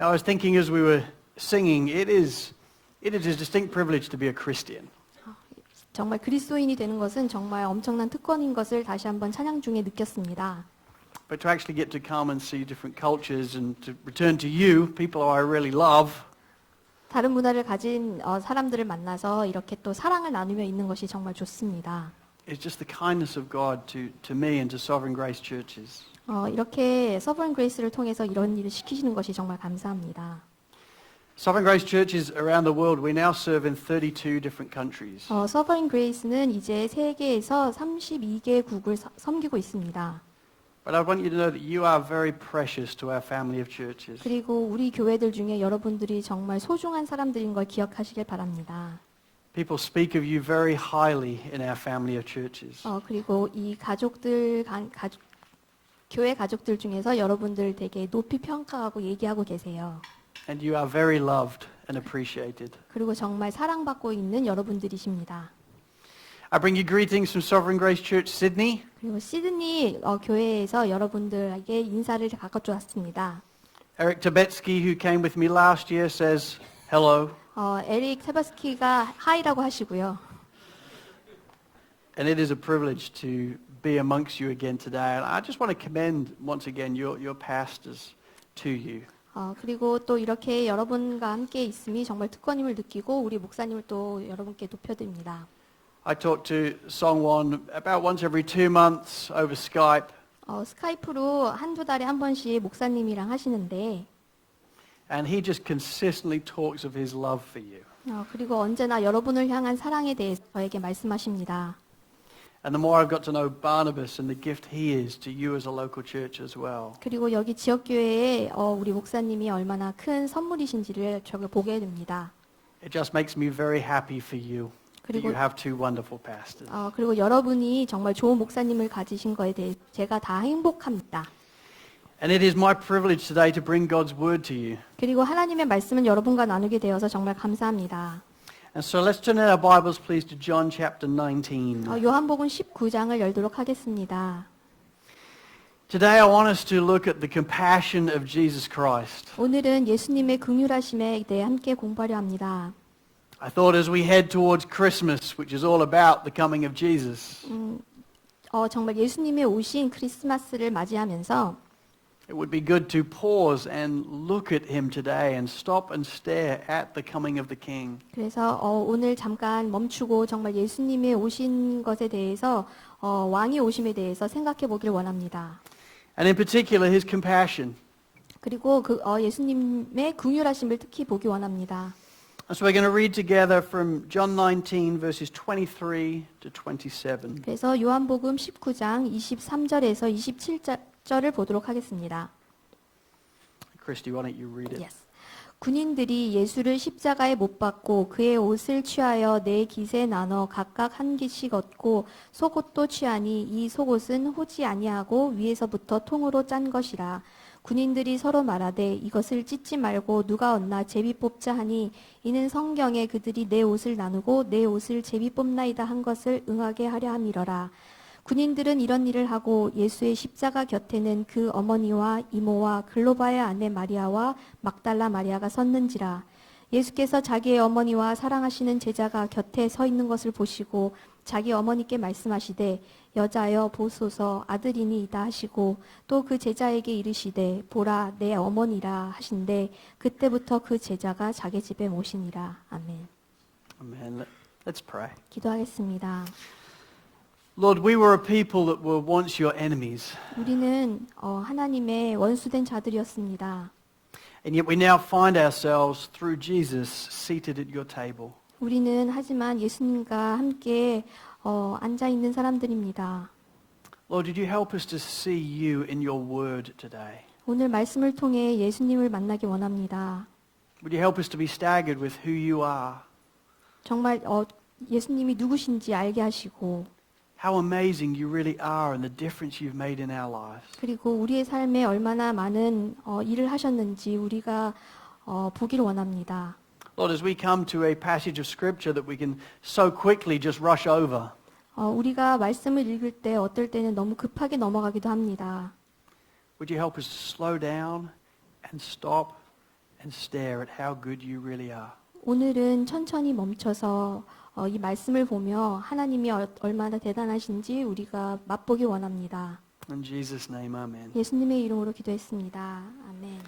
I was thinking as we were singing, it is a distinct privilege to be a Christian. 정말 그리스도인이 되는 것은 정말 엄청난 특권인 것을 다시 한번 찬양 중에 느꼈습니다. But to actually get to come and see different cultures and to return to you, people I really love. 다른 문화를 가진 사람들을 만나서 이렇게 또 사랑을 나누며 있는 것이 정말 좋습니다. It's just the kindness of God to me and to Sovereign Grace churches. 이렇게 Sovereign Grace를 통해서 이런 일을 시키시는 것이 정말 감사합니다. Sovereign Grace churches around the world, we now serve in 32 different countries. Sovereign Grace는 이제 세계에서 32개국을 섬기고 있습니다. But I want you to know that you are very precious to our family of churches. 그리고 우리 교회들 중에 여러분들이 정말 소중한 사람들인 걸 기억하시길 바랍니다. People speak of you very highly in our family of churches. 그리고 이 교회 가족들 중에서 여러분들 되게 높이 평가하고 얘기하고 계세요. And you are very loved and appreciated. 그리고 정말 사랑받고 있는 여러분들이십니다. I bring you greetings from Sovereign Grace Church Sydney. 그리고 시드니 교회에서 여러분들에게 인사를 갖고 왔습니다. Eric Tibetsky, who came with me last year, says hello. 에릭 테바스키가 하이라고 하시고요. And it is a privilege to be amongst you again today. And I just want to commend once again your pastors to you. 그리고 또 이렇게 여러분과 함께 있음이 정말 특권임을 느끼고 우리 목사님을 또 여러분께 높여드립니다. I talk to Songwon about once every 2 months over Skype. 스카이프로 한두 달에 한 번씩 목사님이랑 하시는데 And he just consistently talks of his love for you. 그리고 언제나 여러분을 향한 사랑에 대해서 저에게 말씀하십니다. And the more I've got to know Barnabas and the gift he is to you as a local church as well. 그리고 여기 지역교회에 우리 목사님이 얼마나 큰 선물이신지를 저를 보게 됩니다. It just makes me very happy for you. 그리고 You have two wonderful pastors. 그리고 여러분이 정말 좋은 목사님을 가지신 거에 대해 제가 다 행복합니다. And it is my privilege today to bring God's word to you. 그리고 하나님의 말씀을 여러분과 나누게 되어서 정말 감사합니다. And so let's turn our Bibles please to John chapter 19. 요한복음 19장을 열도록 하겠습니다. Today I want us to look at the compassion of Jesus Christ. 오늘은 예수님의 긍휼하심에 대해 함께 공부하려 합니다. I thought as we head towards Christmas, which is all about the coming of Jesus, 정말 예수님의 오신 크리스마스를 맞이하면서 it would be good to pause and look at him today and stop and stare at the coming of the King. 그래서 오늘 잠깐 멈추고 정말 예수님의 오신 것에 대해서 왕의 오심에 대해서 생각해 보길 원합니다. And in particular his compassion. 그리고 예수님의 긍휼하심을 특히 보기 원합니다. And so we're going to read together from John 19 verses 23 to 27. 그래서 요한복음 19장 23절에서 27절을 보도록 하겠습니다. Christy, why don't you read it? Yes. 군인들이 예수를 십자가에 못 박고 그의 옷을 취하여 네 깃에 나눠 각각 한 깃씩 얻고 속옷도 취하니 이 속옷은 호지 아니하고 위에서부터 통으로 짠 것이라. 군인들이 서로 말하되 이것을 찢지 말고 누가 얻나 제비 뽑자 하니 이는 성경에 그들이 내 옷을 나누고 내 옷을 제비 뽑나이다 한 것을 응하게 하려 함이러라. 군인들은 이런 일을 하고 예수의 십자가 곁에는 그 어머니와 이모와 글로바의 아내 마리아와 막달라 마리아가 섰는지라. 예수께서 자기의 어머니와 사랑하시는 제자가 곁에 서 있는 것을 보시고 자기 어머니께 말씀하시되 여자여 보소서 아들이니이다 하시고 또 그 제자에게 이르시되 보라 내 어머니라 하신대 그때부터 그 제자가 자기 집에 모시니라. 아멘. Amen. Let's pray. 기도하겠습니다. Lord, we were a people that were once your enemies. 우리는 하나님의 원수된 자들이었습니다. And yet we now find ourselves through Jesus seated at your table. 우리는 하지만 예수님과 함께 앉아 있는 사람들입니다. Lord, did you help us to see you in your word today? 오늘 말씀을 통해 예수님을 만나기 원합니다. Would you help us to be staggered with who you are? 정말 예수님이 누구신지 알게 하시고 How amazing you really are and the difference you've made in our lives. 그리고 우리의 삶에 얼마나 많은 일을 하셨는지 우리가 보기를 원합니다. Lord, as we come to a passage of scripture that we can so quickly just rush over, 우리가 말씀을 읽을 때 어떨 때는 너무 급하게 넘어가기도 합니다. would you help us to slow down and stop and stare at how good you really are. 오늘은 천천히 멈춰서 이 말씀을 보며 하나님이 얼마나 대단하신지 우리가 맛보기 원합니다. In Jesus' name, amen. 예수님의 이름으로 기도했습니다. 아멘.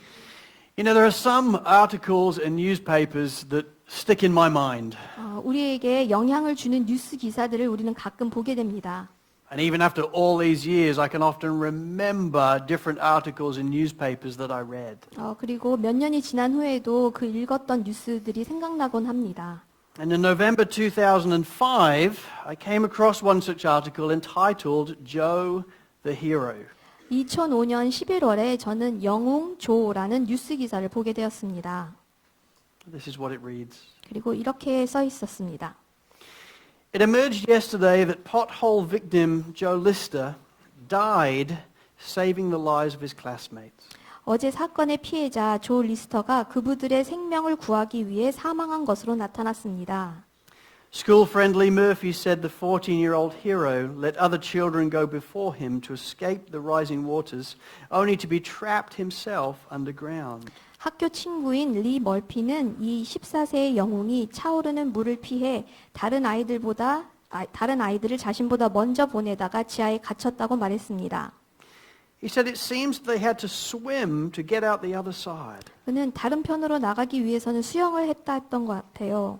You know, there are some articles in newspapers that stick in my mind. 우리에게 영향을 주는 뉴스 기사들을 우리는 가끔 보게 됩니다. And even after all these years, I can often remember different articles in newspapers that I read. 그리고 몇 년이 지난 후에도 그 읽었던 뉴스들이 생각나곤 합니다. And in November 2005, I came across one such article entitled Joe the Hero. 2005년 11월에 저는 영웅 조라는 뉴스 기사를 보게 되었습니다. This is what it reads. 그리고 이렇게 써 있었습니다. It emerged yesterday that pothole victim Joe Lister died saving the lives of his classmates. 어제 사건의 피해자 조 리스터가 그부들의 생명을 구하기 위해 사망한 것으로 나타났습니다. School-friendly Murphy said the 14-year-old hero let other children go before him to escape the rising waters, only to be trapped himself underground. 학교 친구인 리 멀피는 이 14세의 영웅이 차오르는 물을 피해 다른 아이들을 자신보다 먼저 보내다가 지하에 갇혔다고 말했습니다. He said it seems they had to swim to get out the other side. 그는 다른 편으로 나가기 위해서는 수영을 했던 것 같아요.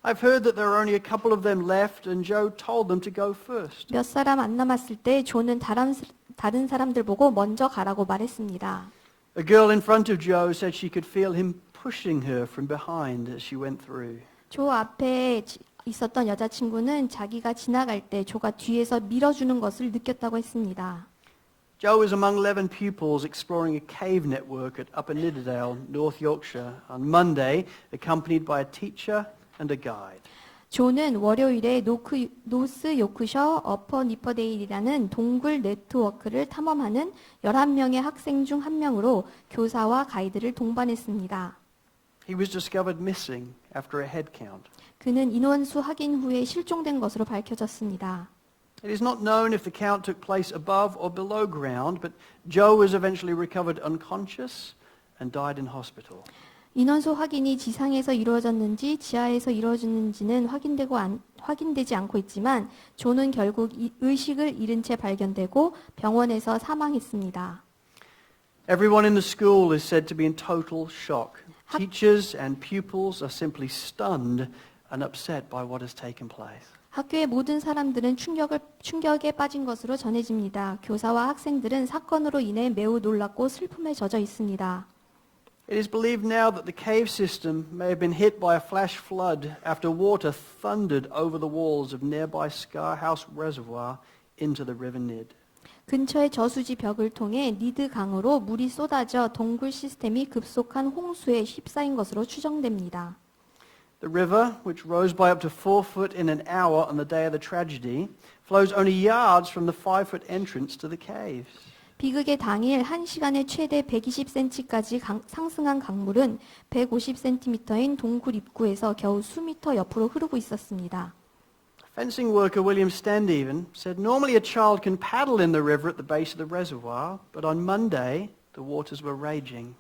I've heard that there are only a couple of them left and Joe told them to go first. 몇 사람 안 남았을 때 조는 다른 사람들 보고 먼저 가라고 말했습니다. A girl in front of Joe said she could feel him pushing her from behind as she went through. 조 앞에 있었던 여자친구는 자기가 지나갈 때 조가 뒤에서 밀어주는 것을 느꼈다고 했습니다. Joe was among 11 pupils exploring a cave network at Upper Nidderdale, North Yorkshire, on Monday, accompanied by a teacher and a guide. 조는 월요일에 노스 요크셔 어퍼 니퍼데일이라는 동굴 네트워크를 탐험하는 11명의 학생 중 한 명으로 교사와 가이드를 동반했습니다. He was discovered missing after a head count. 그는 인원수 확인 후에 실종된 것으로 밝혀졌습니다. It is not known if the count took place above or below ground, but Joe was eventually recovered unconscious and died in hospital. 인원수 확인이 지상에서 이루어졌는지 지하에서 이루어졌는지는 확인되지 않고 있지만 조는 결국 의식을 잃은 채 발견되고 병원에서 사망했습니다. Everyone in the school is said to be in total shock. Teachers and pupils are simply stunned and upset by what has taken place. 학교의 모든 사람들은 충격에 빠진 것으로 전해집니다. 교사와 학생들은 사건으로 인해 매우 놀랍고 슬픔에 젖어 있습니다. It is believed now that the cave system may have been hit by a flash flood after water thundered over the walls of nearby Scarhouse Reservoir into the River Nid. 근처의 저수지 벽을 통해 니드 강으로 물이 쏟아져 동굴 시스템이 급속한 홍수에 휩싸인 것으로 추정됩니다. The river, which rose by up to 4 foot in an hour on the day of the tragedy, flows only yards from the 5-foot entrance to the caves. 비극의 당일 1시간에 최대 120cm까지 상승한 강물은 150cm인 동굴 입구에서 겨우 수미터 옆으로 흐르고 있었습니다. Fencing worker William Standeven said normally a child can paddle in the river at the base of the reservoir, but on Monday the waters were raging.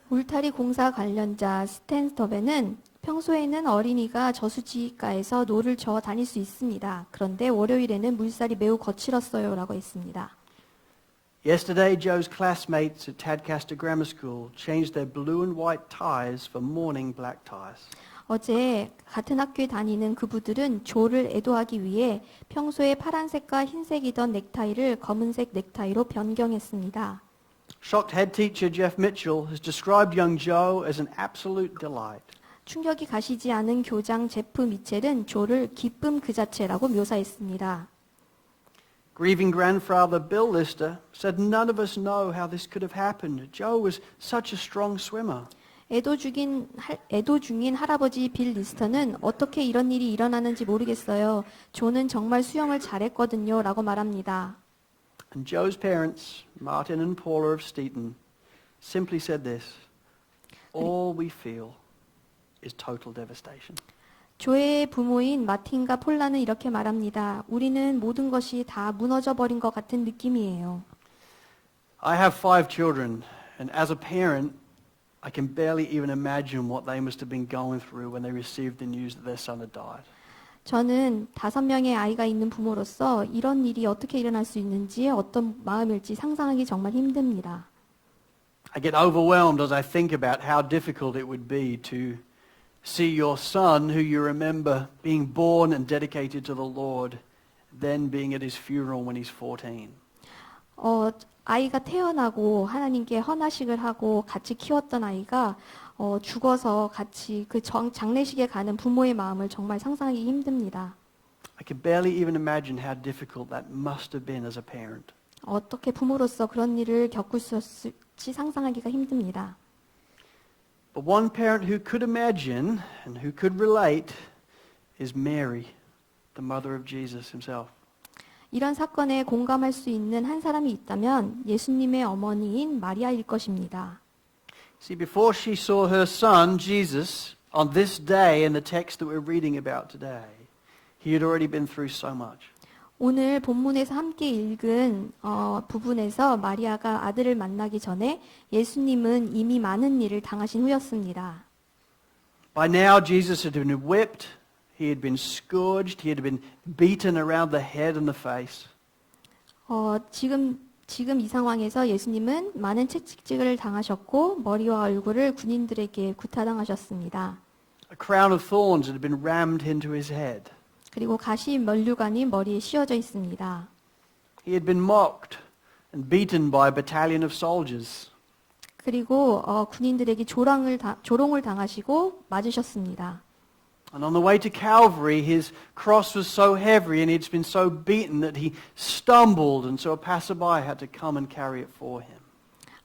울타리 공사 관련자 스탠스터벤은 평소에는 어린이가 저수지가에서 노를 저어 다닐 수 있습니다. 그런데 월요일에는 물살이 매우 거칠었어요 라고 했습니다. Yesterday, Joe's classmates at Tadcaster Grammar School changed their blue and white ties for mourning black ties. 어제 같은 학교에 다니는 그부들은 조를 애도하기 위해 평소에 파란색과 흰색이던 넥타이를 검은색 넥타이로 변경했습니다. Shocked head teacher Jeff Mitchell has described young Joe as an absolute delight. 충격이 가시지 않은 교장 제프 미첼은 조를 기쁨 그 자체라고 묘사했습니다. Grieving grandfather Bill Lister said none of us know how this could have happened. Joe was such a strong swimmer. 애도 중인 할아버지 빌 리스터는 어떻게 이런 일이 일어나는지 모르겠어요. 조는 정말 수영을 잘했거든요 라고 말합니다. And Joe's parents, Martin and Paula of Steeton, simply said this: all we feel is total devastation. 조의 부모인 마틴과 폴라는 이렇게 말합니다. 우리는 모든 것이 다 무너져 버린 것 같은 느낌이에요. I have 5 children, and as a parent, I can barely even imagine what they must have been going through when they received the news that their son had died. 저는 5명의 아이가 있는 부모로서 이런 일이 어떻게 일어날 수 있는지 어떤 마음일지 상상하기 정말 힘듭니다. I get overwhelmed as I think about how difficult it would be to see your son, who you remember being born and dedicated to the Lord, then being at his funeral when he's 14. 아이가 태어나고 하나님께 헌화식을 하고 같이 키웠던 아이가 죽어서 같이 그 장례식에 가는 부모의 마음을 정말 상상하기 힘듭니다. I can barely even imagine how difficult that must have been as a parent. 어떻게 부모로서 그런 일을 겪을 수 있을지 상상하기가 힘듭니다. But one parent who could imagine and who could relate is Mary, the mother of Jesus himself. 이런 사건에 공감할 수 있는 한 사람이 있다면 예수님의 어머니인 마리아일 것입니다. See, before she saw her son, Jesus, on this day in the text that we're reading about today, he had already been through so much. 오늘 본문에서 함께 읽은 부분에서 마리아가 아들을 만나기 전에 예수님은 이미 많은 일을 당하신 후였습니다. By now, Jesus had been whipped, he had been scourged, he had been beaten around the head and the face. 지금 이 상황에서 예수님은 많은 채찍질을 당하셨고 머리와 얼굴을 군인들에게 구타당하셨습니다. A crown of thorns had been rammed into his head. 그리고 가시 면류관이 머리에 씌워져 있습니다. He had been mocked and beaten by a battalion of soldiers. 그리고 군인들에게 조롱을 당하시고 맞으셨습니다. And on the way to Calvary, his cross was so heavy and he'd been so beaten that he stumbled, and so a passerby had to come and carry it for him.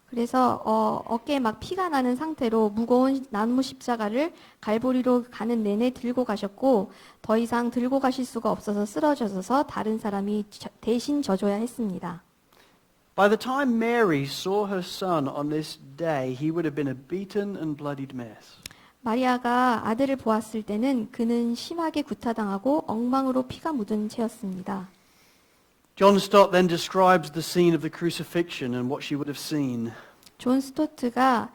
그래서 어깨에 막 피가 나는 상태로 무거운 나무 십자가를 갈보리로 가는 내내 들고 가셨고 더 이상 들고 가실 수가 없어서 쓰러져서 다른 사람이 대신 져줘야 했습니다. By the time Mary saw her son on this day, he would have been a beaten and bloodied mess. 마리아가 아들을 보았을 때는 그는 심하게 구타당하고 엉망으로 피가 묻은 채였습니다. John Stott then describes the scene of the crucifixion and what she would have seen. 존 스토트가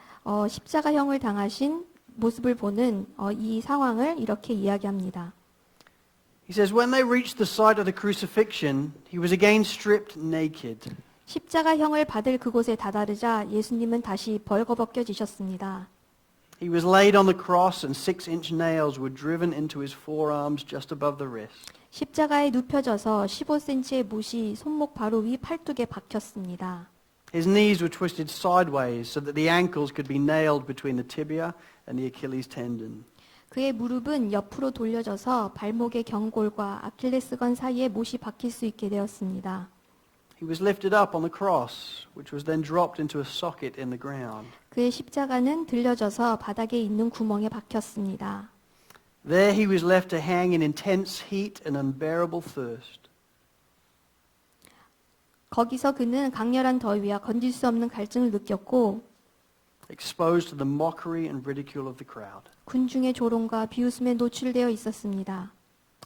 십자가형을 당하신 모습을 보는 이 상황을 이렇게 이야기합니다. He says, when they reached the site of the crucifixion, he was again stripped naked. 십자가형을 받을 그곳에 다다르자 예수님은 다시 벌거벗겨지셨습니다. He was laid on the cross and 6-inch nails were driven into his forearms just above the wrist. 십자가에 눕혀져서 15cm의 못이 손목 바로 위 팔뚝에 박혔습니다. His knees were twisted sideways so that the ankles could be nailed between the tibia and the Achilles tendon. 그의 무릎은 옆으로 돌려져서 발목의 경골과 아킬레스건 사이에 못이 박힐 수 있게 되었습니다. He was lifted up on the cross, which was then dropped into a socket in the ground. 그의 십자가는 들려져서 바닥에 있는 구멍에 박혔습니다. There he was left to hang in intense heat and unbearable thirst. 거기서 그는 강렬한 더위와 건질 수 없는 갈증을 느꼈고 Exposed to the mockery and ridicule of the crowd. 군중의 조롱과 비웃음에 노출되어 있었습니다.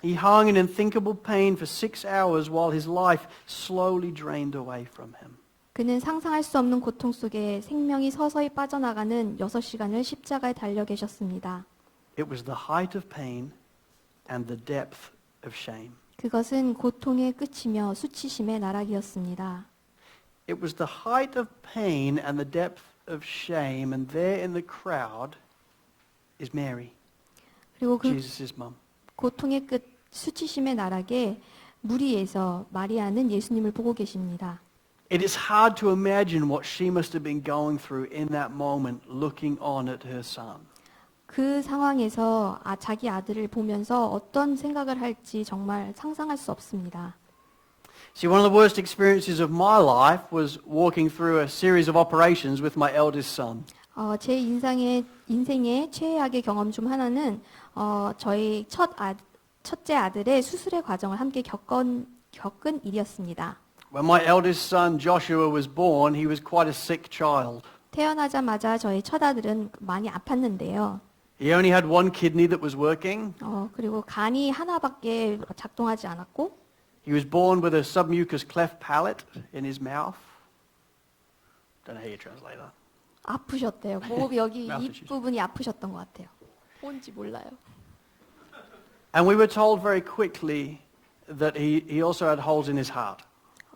He hung in unthinkable pain for 6 hours while his life slowly drained away from him. 그는 상상할 수 없는 고통 속에 생명이 서서히 빠져나가는 6시간을 십자가에 달려 계셨습니다. It was the height of pain and the depth of shame. 그것은 고통의 끝이며 수치심의 나락이었습니다. It was the height of pain and the depth of shame, and there in the crowd is Mary, 그리고 그 Jesus' mum. 고통의 끝 수치심의 나락에 무리에서 마리아는 예수님을 보고 계십니다. It is hard to imagine what she must have been going through in that moment looking on at her son. 그 상황에서 자기 아들을 보면서 어떤 생각을 할지 정말 상상할 수 없습니다. See, one of the worst experiences of my life was walking through a series of operations with my eldest son. 제 인생의 최악의 경험 중 하나는 저희 첫째 아들의 수술의 과정을 함께 겪은 일이었습니다. When my eldest son Joshua was born, he was quite a sick child. 태어나자마자 저희 첫 아들은 많이 아팠는데요. He only had one kidney that was working. 그리고 간이 하나밖에 작동하지 않았고 He was born with a submucous cleft palate in his mouth. Don't know how you translate that. 아프셨대요. 목 여기 Mouth 입 issues. 부분이 아프셨던 것 같아요. 뭔지 몰라요. And we were told very quickly that he also had holes in his heart.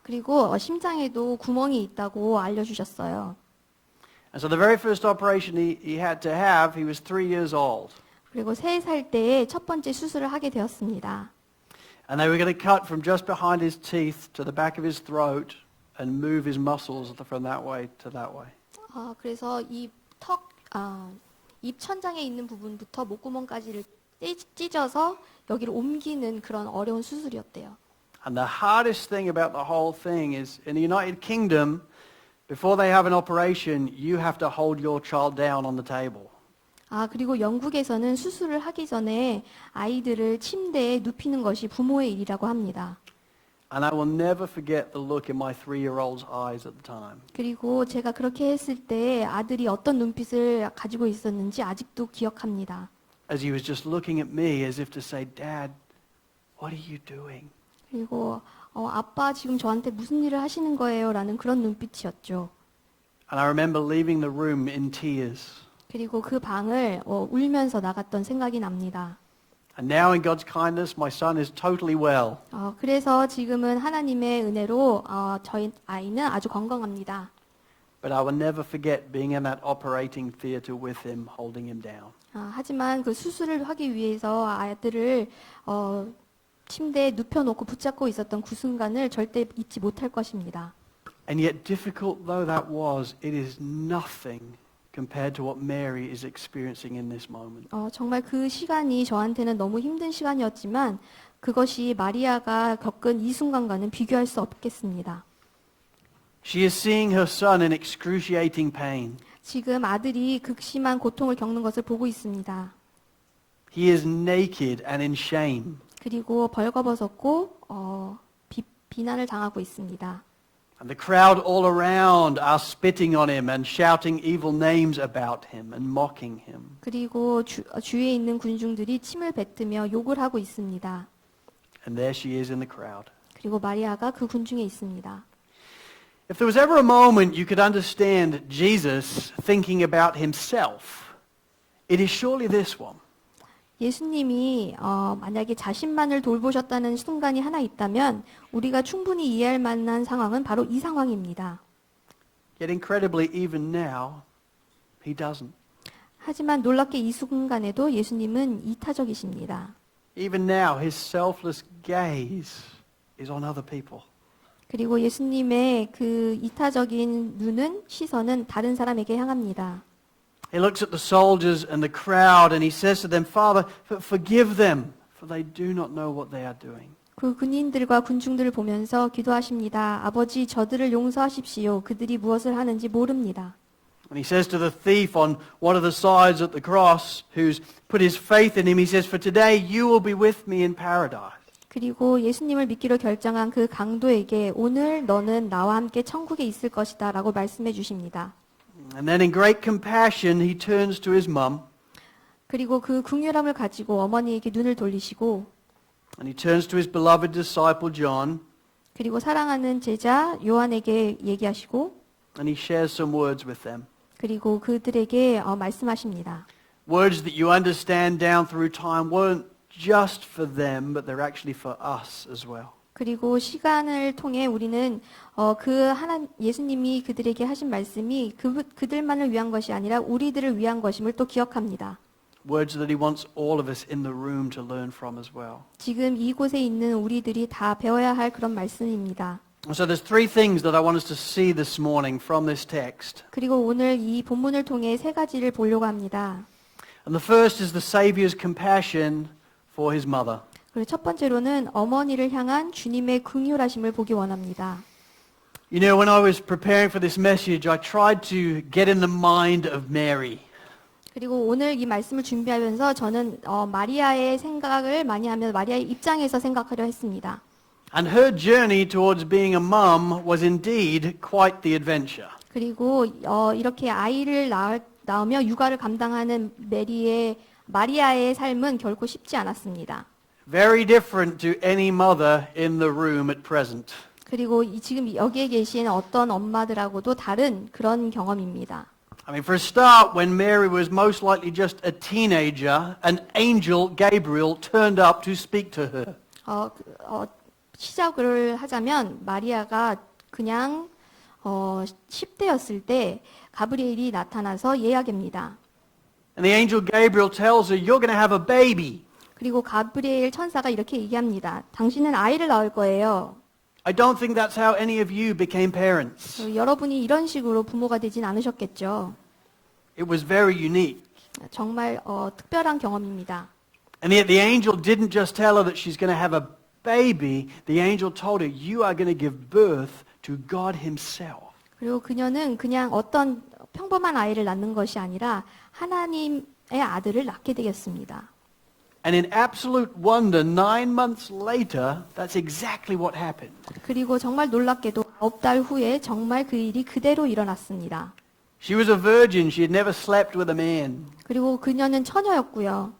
그리고 심장에도 구멍이 있다고 알려주셨어요. And so the very first operation he had to have, he was 3 years old. 그리고 3살 때에 첫 번째 수술을 하게 되었습니다. And they were going to cut from just behind his teeth to the back of his throat and move his muscles from that way to that way. 그래서 입 천장에 있는 부분부터 목구멍까지를 찢어서 여기를 옮기는 그런 어려운 수술이었대요. And the hardest thing about the whole thing is in the United Kingdom, before they have an operation, you have to hold your child down on the table. 그리고 영국에서는 수술을 하기 전에 아이들을 침대에 눕히는 것이 부모의 일이라고 합니다. And I will never forget the look in my 3-year-old's eyes at the time. 그리고 제가 그렇게 했을 때 아들이 어떤 눈빛을 가지고 있었는지 아직도 기억합니다. As he was just looking at me as if to say, Dad, what are you doing? 그리고 아빠 지금 저한테 무슨 일을 하시는 거예요? 라는 그런 눈빛이었죠. And I remember leaving the room in tears. 그리고 그 방을 울면서 나갔던 생각이 납니다. And now in God's kindness, my son is totally well. 그래서 지금은 하나님의 은혜로 저희 아이는 아주 건강합니다. But I will never forget being in that operating theater with him, holding him down. 하지만 그 수술을 하기 위해서 아들을 침대에 눕혀놓고 붙잡고 있었던 그 순간을 절대 잊지 못할 것입니다. And yet difficult though that was, it is nothing compared to what Mary is experiencing in this moment. 정말 그 시간이 저한테는 너무 힘든 시간이었지만 그것이 마리아가 겪은 이 순간과는 비교할 수 없겠습니다. She is seeing her son in excruciating pain. 지금 아들이 극심한 고통을 겪는 것을 보고 있습니다. He is naked and in shame. 그리고 벌거벗었고 비난을 당하고 있습니다. And the crowd all around are spitting on him and shouting evil names about him and mocking him. 그리고 주위에 있는 군중들이 침을 뱉으며 욕을 하고 있습니다. And there she is in the crowd. 그리고 마리아가 그 군중에 있습니다. If there was ever a moment you could understand Jesus thinking about himself, it is surely this one. 예수님이 만약에 자신만을 돌보셨다는 순간이 하나 있다면 우리가 충분히 이해할 만한 상황은 바로 이 상황입니다. Yet incredibly, even now, he doesn't. 하지만 놀랍게 이 순간에도 예수님은 이타적이십니다. Even now, his selfless gaze is on other people. 그리고 예수님의 그 이타적인 시선은 다른 사람에게 향합니다. He looks at the soldiers and the crowd and he says to them, Father, forgive them, for they do not know what they are doing. 그 군인들과 군중들을 보면서 기도하십니다. 아버지, 저들을 용서하십시오. 그들이 무엇을 하는지 모릅니다. And he says to the thief on one of the sides at the cross, who's put his faith in him, he says, For today you will be with me in paradise. 그리고 예수님을 믿기로 결정한 그 강도에게 오늘 너는 나와 함께 천국에 있을 것이다 라고 말씀해 주십니다. And then in great compassion, he turns to his mum. 그리고 그 긍휼함을 가지고 어머니에게 눈을 돌리시고 And he turns to his beloved disciple John. 그리고 사랑하는 제자 요한에게 얘기하시고 And he shares some words with them. 그리고 그들에게 말씀하십니다. Words that you understand down through time weren't just for them, but they're actually for us as well. 그리고 시간을 통해 우리는 예수님이 그들에게 하신 말씀이 그들만을 위한 것이 아니라 우리들을 위한 것임을 또 기억합니다. Words that he wants all of us in the room to learn from as well. 지금 이곳에 있는 우리들이 다 배워야 할 그런 말씀입니다. So there's three things that I want us to see this morning from this text. 그리고 오늘 이 본문을 통해 세 가지를 보려고 합니다. And the first is the Savior's compassion for his mother. 그리고 첫 번째로는 어머니를 향한 주님의 긍휼하심을 보기 원합니다. You know, when I was preparing for this message, I tried to get in the mind of Mary. 그리고 오늘 이 말씀을 준비하면서 저는 마리아의 생각을 많이 하면 마리아의 입장에서 생각하려 했습니다. And her journey towards being a mum was indeed quite the adventure. 그리고 이렇게 아이를 낳으며 육아를 감당하는 마리아의 삶은 결코 쉽지 않았습니다. Very different to any mother in the room at present. 그리고 지금 여기에 계신 어떤 엄마들하고도 다른 그런 경험입니다. I mean, for a start, when Mary was most likely just a teenager, an angel, Gabriel, turned up to speak to her. 시작을 하자면 마리아가 그냥 10대였을 때 가브리엘이 나타나서 이야기합니다. And the angel Gabriel tells her, you're going to have a baby. 그리고 가브리엘 천사가 이렇게 얘기합니다. 당신은 아이를 낳을 거예요. I don't think that's how any of you became parents. 여러분이 이런 식으로 부모가 되진 않으셨겠죠. It was very unique. 정말 특별한 경험입니다. And yet the angel didn't just tell her that she's going to have a baby. The angel told her, you are going to give birth to God himself. 그리고 그녀는 그냥 어떤 평범한 아이를 낳는 것이 아니라 하나님의 아들을 낳게 되겠습니다. And in absolute wonder, 9 months later, that's exactly what happened. 그리고 정말 놀랍게도 9달 후에 정말 그 일이 그대로 일어났습니다. She was a virgin. She had never slept with a man. 그리고 그녀는 처녀였고요.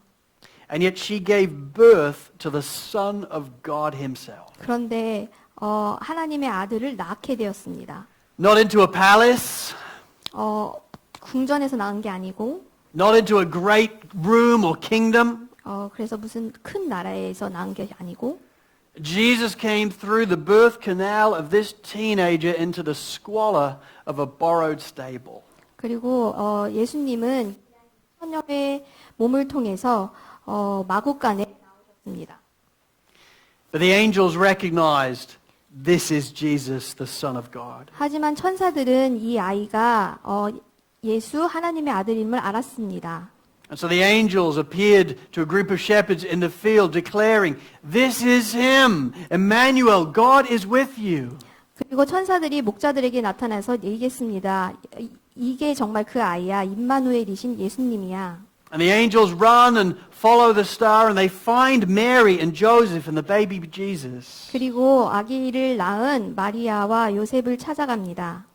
And yet she gave birth to the Son of God himself. 그런데 하나님의 아들을 낳게 되었습니다. Not into a palace. 궁전에서 낳은 게 아니고 Not into a great room or kingdom. 그래서 무슨 큰 나라에서 낳은 게 아니고 Jesus came through the birth canal of this teenager into the squalor of a borrowed stable. 그리고 예수님은 처녀의 몸을 통해서 마구간에 나오셨습니다. But the angels recognized this is Jesus, the Son of God. 하지만 천사들은 이 아이가 예수 하나님의 아들임을 알았습니다. And so the angels appeared to a group of shepherds in the field declaring, this is him, Emmanuel, God is with you. 그리고 천사들이 목자들에게 나타나서 얘기했습니다. 이게 정말 그 아이야. 임마누엘이신 예수님이야. And the angels run and follow the star and they find Mary and Joseph and the baby Jesus. 그리고 아기를 낳은 마리아와 요셉을 찾아갑니다.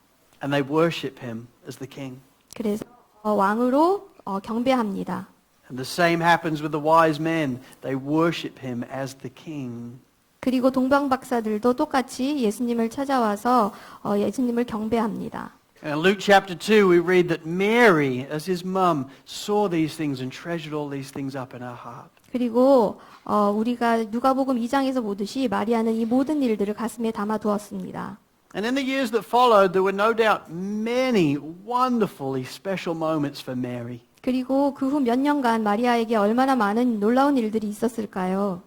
And they worship him as the king. 그래서 왕으로 경배합니다. And the same happens with the wise men. They worship him as the king. 그리고 동방박사들도 똑같이 예수님을 찾아와서 예수님을 경배합니다. In Luke chapter 2 we read that Mary, as his mum, saw these things and treasured all these things up in her heart. 그리고 우리가 누가복음 2장에서 보듯이 마리아는 이 모든 일들을 가슴에 담아두었습니다. And in the years that followed, there were no doubt many wonderfully special moments for Mary. 그리고 그 후 몇 년간 마리아에게 얼마나 많은 놀라운 일들이 있었을까요?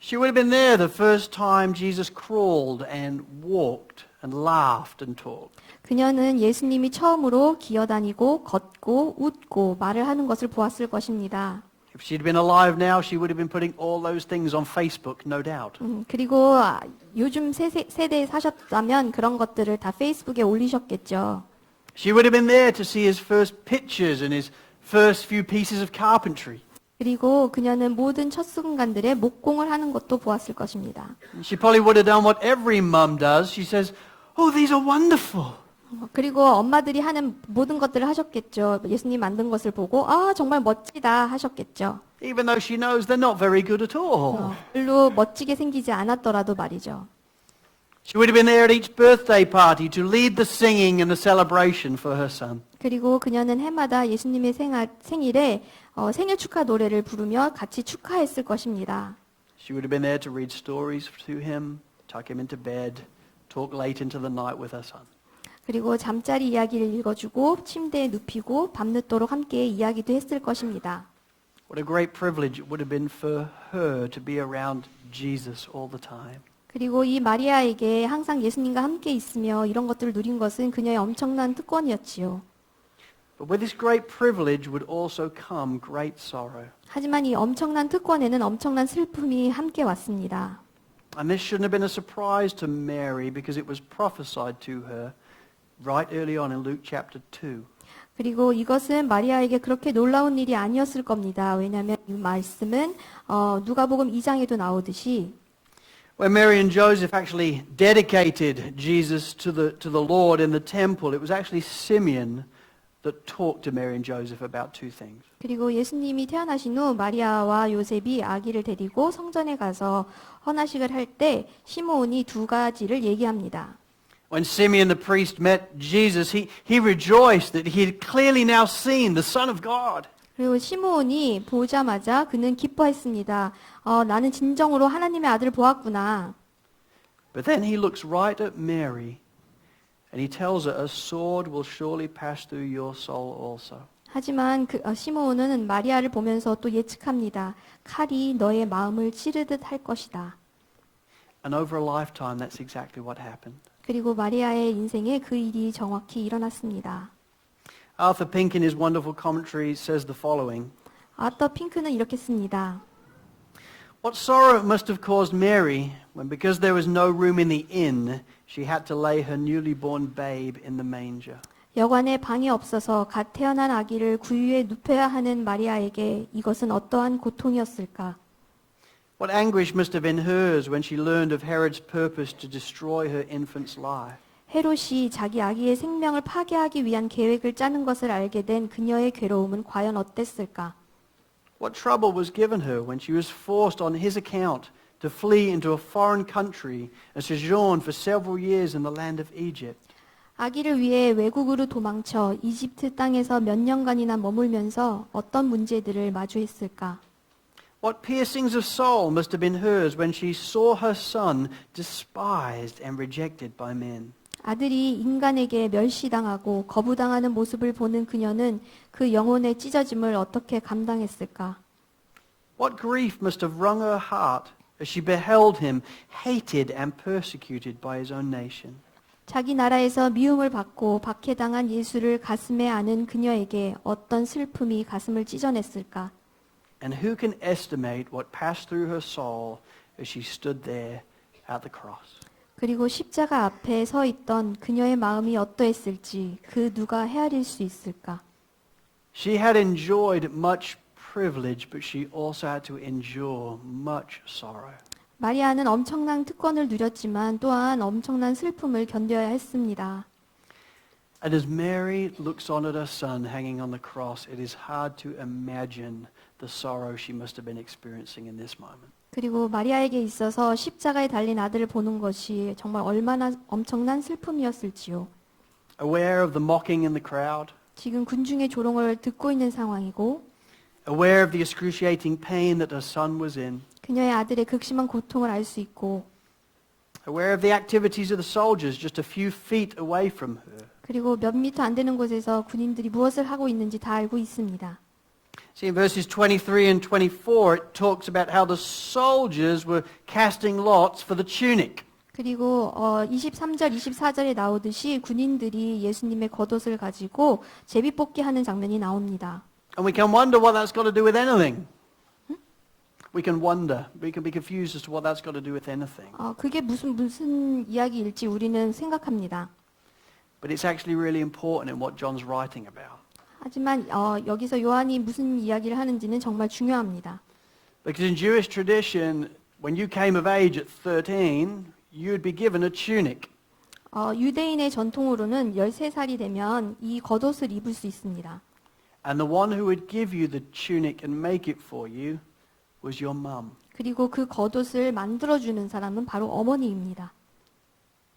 She would have been there the first time Jesus crawled and walked and laughed and talked. 그녀는 예수님이 처음으로 기어다니고 걷고 웃고 말을 하는 것을 보았을 것입니다. If she'd been alive now, she would have been putting all those things on Facebook, no doubt. 그리고 요즘 세대에 사셨다면 그런 것들을 다 페이스북에 올리셨겠죠. She would have been there to see his first pictures and his first few pieces of carpentry. 그리고 그녀는 모든 첫 순간들의 목공을 하는 것도 보았을 것입니다. She probably would have done what every mum does. She says, oh, these are wonderful. 그리고 엄마들이 하는 모든 것들을 하셨겠죠. 예수님 만든 것을 보고 정말 멋지다 하셨겠죠. Even though she knows they're not very good at all. 별로 멋지게 생기지 않았더라도 말이죠. She would have been there at each birthday party to lead the singing and the celebration for her son. 그리고 그녀는 해마다 예수님의 생일에 생일 축하 노래를 부르며 같이 축하했을 것입니다. She would have been there to read stories to him, tuck him into bed, talk late into the night with her son. 그리고 잠자리 이야기를 읽어주고 침대에 눕히고 밤늦도록 함께 이야기도 했을 것입니다. What a great privilege it would have been for her to be around Jesus all the time. 그리고 이 마리아에게 항상 예수님과 함께 있으며 이런 것들을 누린 것은 그녀의 엄청난 특권이었지요. But with this great privilege would also come great sorrow. 하지만 이 엄청난 특권에는 엄청난 슬픔이 함께 왔습니다. And this shouldn't have been a surprise to Mary because it was prophesied to her right early on in Luke chapter 2. 그리고 이것은 마리아에게 그렇게 놀라운 일이 아니었을 겁니다. 왜냐하면 이 말씀은 누가복음 2장에도 나오듯이 When Mary and Joseph actually dedicated Jesus to the Lord in the temple, it was actually Simeon that talked to Mary and Joseph about two things. 그리고 예수님이 태어나신 후 마리아와 요셉이 아기를 데리고 성전에 가서 헌화식을 할 때 시므온이 두 가지를 얘기합니다. When Simeon the priest met Jesus, he rejoiced that he had clearly now seen the Son of God. 그리고 시므온이 보자마자 그는 기뻐했습니다. 나는 진정으로 하나님의 아들을 보았구나. But then he looks right at Mary and he tells her, a sword will surely pass through your soul also. 하지만 시므온은 마리아를 보면서 또 예측합니다. 칼이 너의 마음을 찌르듯 할 것이다. And over a lifetime, that's exactly what happened. 그리고 마리아의 인생에 그 일이 정확히 일어났습니다. Arthur Pink in his wonderful commentary says the following. 아터 핑크는 이렇게 씁니다. What sorrow it must have caused Mary when, because there was no room in the inn, she had to lay her newly born babe in the manger. 여관에 방이 없어서 갓 태어난 아기를 구유에 눕혀야 하는 마리아에게 이것은 어떠한 고통이었을까? What anguish must have been hers when she learned of Herod's purpose to destroy her infant's life. 헤롯이 자기 아기의 생명을 파괴하기 위한 계획을 짜는 것을 알게 된 그녀의 괴로움은 과연 어땠을까? What trouble was given her when she was forced on his account to flee into a foreign country and sojourn for several years in the land of Egypt. 아기를 위해 외국으로 도망쳐 이집트 땅에서 몇 년간이나 머물면서 어떤 문제들을 마주했을까? What piercings of soul must have been hers when she saw her son despised and rejected by men. 아들이 인간에게 멸시당하고 거부당하는 모습을 보는 그녀는 그 영혼의 찢어짐을 어떻게 감당했을까? What grief must have wrung her heart as she beheld him hated and persecuted by his own nation. 자기 나라에서 미움을 받고 박해당한 예수를 가슴에 안은 그녀에게 어떤 슬픔이 가슴을 찢어냈을까? And who can estimate what passed through her soul as she stood there at the cross? 그리고 십자가 앞에 서 있던 그녀의 마음이 어떠했을지 그 누가 헤아릴 수 있을까? She had enjoyed much privilege, but she also had to endure much sorrow. 마리아는 엄청난 특권을 누렸지만 또한 엄청난 슬픔을 견뎌야 했습니다. And as Mary looks on at her son hanging on the cross, it is hard to imagine the sorrow she must have been experiencing in this moment. 그리고 마리아에게 있어서 십자가에 달린 아들을 보는 것이 정말 얼마나 엄청난 슬픔이었을지요. Aware of the mocking in the crowd, 지금 군중의 조롱을 듣고 있는 상황이고 aware of the excruciating pain that her son was in, 그녀의 아들의 극심한 고통을 알 수 있고 aware of the activities of the soldiers just a few feet away from her. 그리고 몇 미터 안 되는 곳에서 군인들이 무엇을 하고 있는지 다 알고 있습니다. See, in verses 23 and 24, it talks about how the soldiers were casting lots for the tunic. 그리고 23절, 24절에 나오듯이 군인들이 예수님의 겉옷을 가지고 제비뽑기하는 장면이 나옵니다. And we can wonder what that's got to do with anything. We can wonder. We can be confused as to what that's got to do with anything. 그게 무슨 이야기일지 우리는 생각합니다. But it's actually really important in what John's writing about. 하지만 여기서 요한이 무슨 이야기를 하는지는 정말 중요합니다. Because in Jewish tradition, when you came of age at 13, you would be given a tunic. 유대인의 전통으로는 13살이 되면 이 겉옷을 입을 수 있습니다. And the one who would give you the tunic and make it for you was your mum. 그리고 그 겉옷을 만들어주는 사람은 바로 어머니입니다.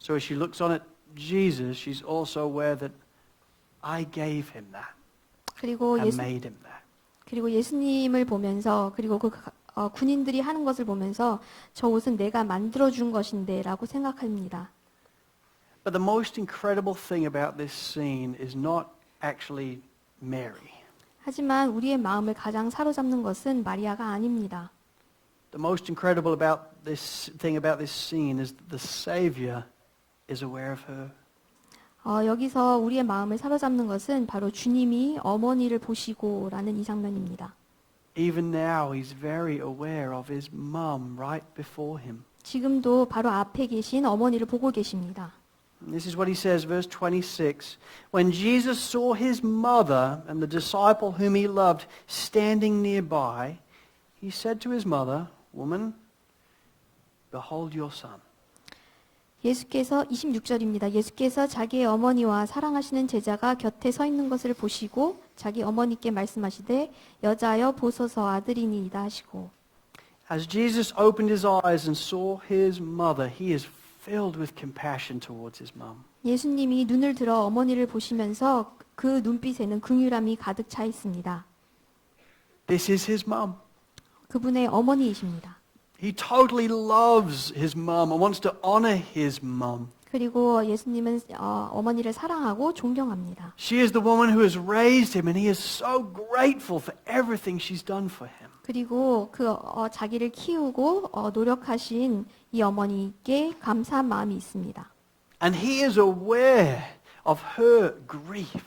So as she looks on at Jesus, she's also aware that I gave him that 그리고 and made him that. 그리고 예수님을 보면서 그리고 군인들이 하는 것을 보면서 저 옷은 내가 만들어준 것인데라고 생각합니다. But the most incredible thing about this scene is not actually Mary. 하지만 우리의 마음을 가장 사로잡는 것은 마리아가 아닙니다. The most incredible thing about this scene is the Savior is aware of her. 여기서 우리의 마음을 사로잡는 것은 바로 주님이 어머니를 보시고라는 이 장면입니다. Even now he's very aware of his mum right before him. 지금도 바로 앞에 계신 어머니를 보고 계십니다. This is what he says, verse 26. When Jesus saw his mother and the disciple whom he loved standing nearby, he said to his mother, Woman, behold your son. 예수께서 26절입니다. 예수께서 자기의 어머니와 사랑하시는 제자가 곁에 서 있는 것을 보시고 자기 어머니께 말씀하시되 여자여 보소서 아들이니이다 하시고 As Jesus opened his eyes and saw his mother, he is filled with compassion towards his mum. 예수님이 눈을 들어 어머니를 보시면서 그 눈빛에는 긍휼함이 가득 차 있습니다. This is his mum. 그분의 어머니이십니다. He totally loves his mum and wants to honor his mum. 그리고 예수님은 어머니를 사랑하고 존경합니다. She is the woman who has raised him and he is so grateful for everything she's done for him. 그리고 자기를 키우고 노력하신 이 어머니께 감사한 마음이 있습니다. And he is aware of her grief.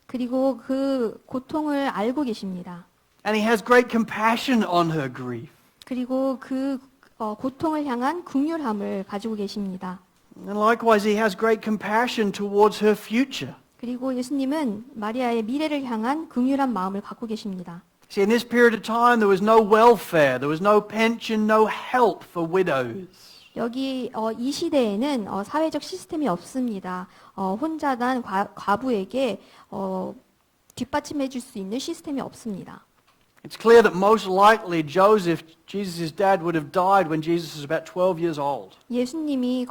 그리고 그 고통을 알고 계십니다. And he has great compassion on her grief. 그리고 그 고통을 향한 긍휼함을 가지고 계십니다. And likewise, he has great compassion towards her future. 그리고 예수님은 마리아의 미래를 향한 긍휼한 마음을 갖고 계십니다. See, in this period of time, there was no welfare, there was no pension, no help for widows. 여기 이 시대에는 사회적 시스템이 없습니다. 혼자 난 과부에게 뒷받침해 줄 수 있는 시스템이 없습니다. It's clear that most likely Joseph, Jesus' dad, would have died when Jesus was about 12 years old. 예수님이